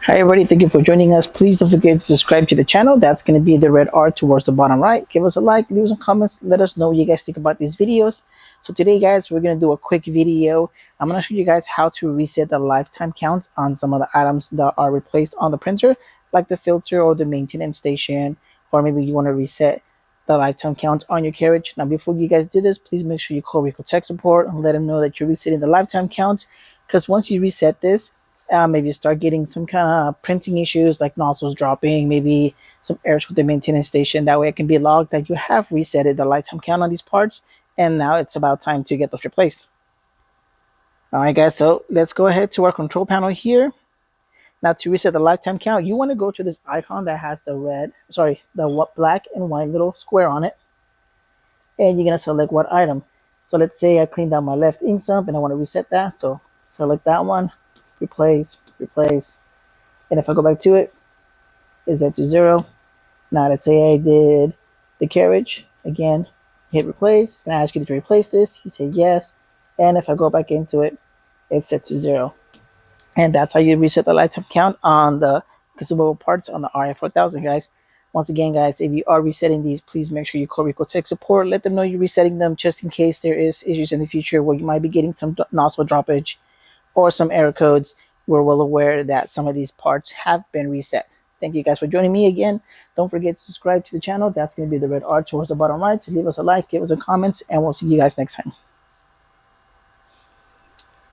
Hi everybody, thank you for joining us. Please don't forget to subscribe to the channel. That's going to be the red R towards the bottom right. Give us a like, leave some comments, let us know what you guys think about these videos. So today guys, we're going to do a quick video. I'm going to show you guys how to reset the lifetime count on some of the items that are replaced on the printer, like the filter or the maintenance station, or maybe you want to reset the lifetime count on your carriage. Now before you guys do this, please make sure you call Ricoh tech support and let them know that you're resetting the lifetime count, because once you reset this, maybe start getting some kind of printing issues like nozzles dropping, maybe some errors with the maintenance station. That way it can be logged that you have resetted the lifetime count on these parts, and now it's about time to get those replaced. All right, guys, so let's go ahead to our control panel here. Now to reset the lifetime count, you want to go to this icon that has the black and white little square on it, and you're going to select what item. So let's say I cleaned out my left ink sump and I want to reset that. So select that one, replace, replace. And if I go back to it, it's set to 0. Now let's say I did the carriage. Again, hit replace. It's going to ask you to replace this. You say yes. And if I go back into it, it's set to 0. And that's how you reset the lifetime count on the consumable parts on the RF4000, guys. Once again, guys, if you are resetting these, please make sure you call Ricoh tech support. Let them know you're resetting them, just in case there is issues in the future where you might be getting some nozzle droppage or some error codes. We're well aware that some of these parts have been reset. Thank you guys for joining me again. Don't forget to subscribe to the channel. That's going to be the red R towards the bottom right. To leave us a like, give us a comment, and we'll see you guys next time.